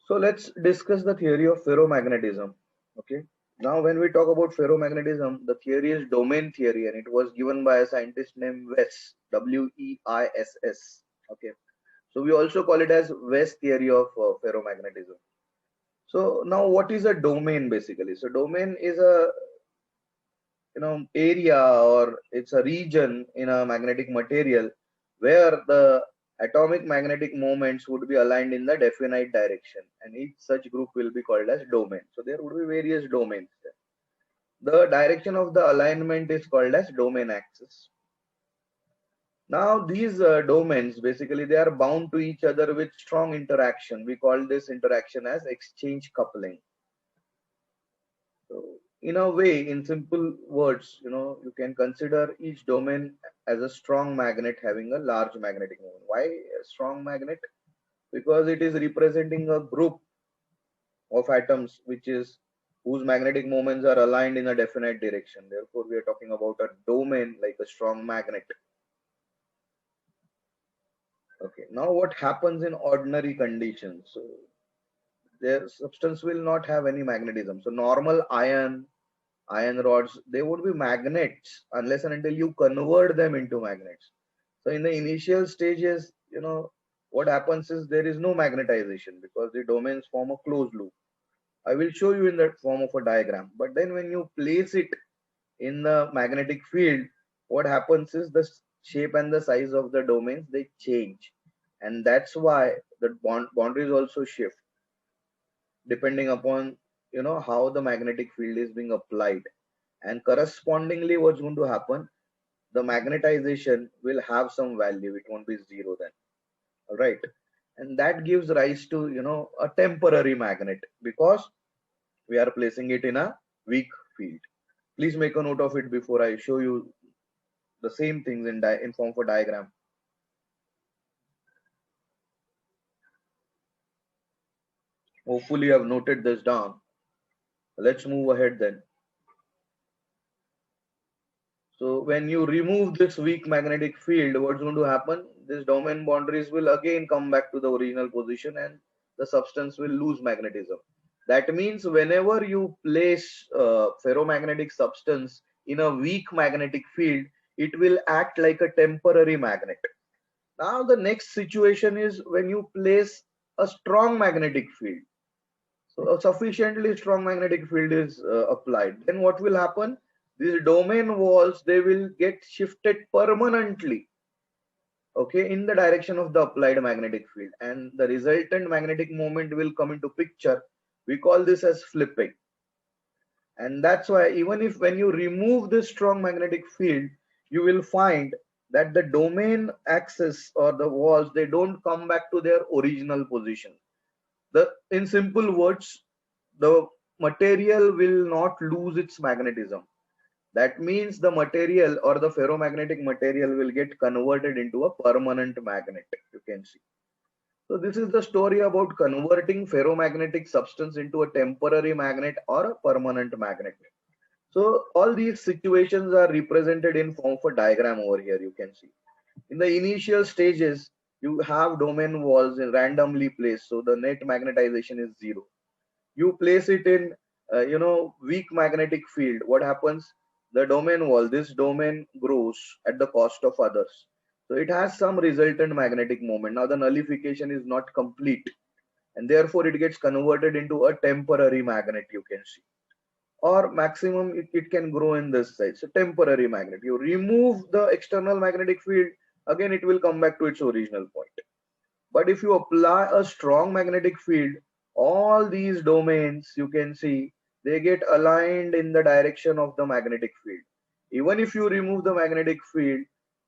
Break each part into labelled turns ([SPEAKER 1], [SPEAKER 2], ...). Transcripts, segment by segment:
[SPEAKER 1] So let's discuss the theory of ferromagnetism. Okay. Now, when we talk about ferromagnetism, the theory is domain theory, and it was given by a scientist named Weiss, Weiss. Okay. So we also call it as Weiss theory of ferromagnetism. So now, what is a domain basically? So domain is a area, or it's a region in a magnetic material where the atomic magnetic moments would be aligned in the definite direction, and each such group will be called as domain. So there would be various domains there. The direction of the alignment is called as domain axis. Now these domains basically they are bound to each other with strong interaction. We call this interaction as exchange coupling. So in a way, in simple words, you can consider each domain as a strong magnet having a large magnetic moment. Why a strong magnet? Because it is representing a group of atoms whose magnetic moments are aligned in a definite direction. Therefore, we are talking about a domain like a strong magnet. Okay. Now, what happens in ordinary conditions? So their substance will not have any magnetism. So normal iron rods, they would be magnets unless and until you convert them into magnets. So in the initial stages, what happens is there is no magnetization because the domains form a closed loop. I will show you in that form of a diagram. But then when you place it in the magnetic field, what happens is the shape and the size of the domains they change, and that's why the boundaries also shift depending upon how the magnetic field is being applied, and correspondingly what's going to happen, the magnetization will have some value, it won't be zero then. All right. And that gives rise to a temporary magnet because we are placing it in a weak field. Please make a note of it before I show you the same things in form of a diagram. Hopefully you have noted this down. Let's move ahead then. So when you remove this weak magnetic field, what's going to happen? This domain boundaries will again come back to the original position and the substance will lose magnetism. That means whenever you place ferromagnetic substance in a weak magnetic field, it will act like a temporary magnet. Now the next situation is when you place a strong magnetic field. So a sufficiently strong magnetic field is applied. Then what will happen? These domain walls, they will get shifted permanently, okay, in the direction of the applied magnetic field, and the resultant magnetic moment will come into picture. We call this as flipping. And that's why even if when you remove this strong magnetic field, you will find that the domain axis or the walls, they don't come back to their original position. In simple words, the material will not lose its magnetism. That means the material or the ferromagnetic material will get converted into a permanent magnet, you can see. So this is the story about converting ferromagnetic substance into a temporary magnet or a permanent magnet. So all these situations are represented in form of a diagram over here, you can see. In the initial stages, you have domain walls in randomly placed, so the net magnetization is zero. You place it in weak magnetic field, what happens? The domain wall, this domain grows at the cost of others, so it has some resultant magnetic moment. Now the nullification is not complete, and therefore it gets converted into a temporary magnet, you can see. Or maximum it can grow in this size. So temporary magnet, you remove the external magnetic field, again it will come back to its original point. But if you apply a strong magnetic field, all these domains, you can see, they get aligned in the direction of the magnetic field. Even if you remove the magnetic field,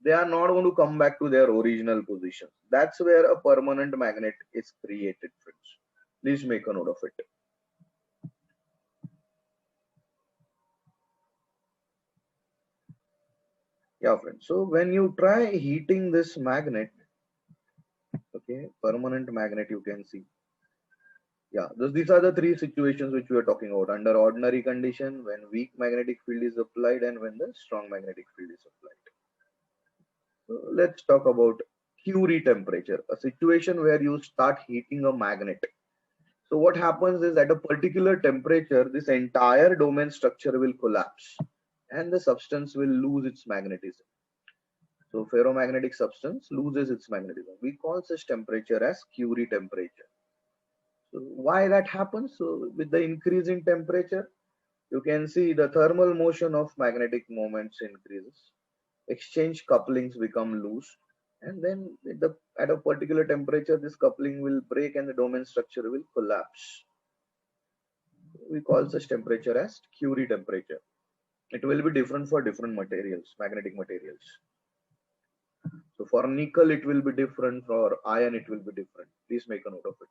[SPEAKER 1] they are not going to come back to their original position. That's where a permanent magnet is created, friends. Please make a note of it. Yeah, friends. So when you try heating this magnet, okay, permanent magnet, you can see. Yeah, these are the three situations which we are talking about. Under ordinary condition, when weak magnetic field is applied and when the strong magnetic field is applied. So let's talk about Curie temperature, a situation where you start heating a magnet. So what happens is at a particular temperature, this entire domain structure will collapse and the substance will lose its magnetism. So ferromagnetic substance loses its magnetism. We call such temperature as Curie temperature. So why that happens? So with the increase in temperature, you can see the thermal motion of magnetic moments increases. Exchange couplings become loose, and then at a particular temperature, this coupling will break and the domain structure will collapse. We call such temperature as Curie temperature. It will be different for different materials, magnetic materials. So for nickel, it will be different. For iron, it will be different. Please make a note of it.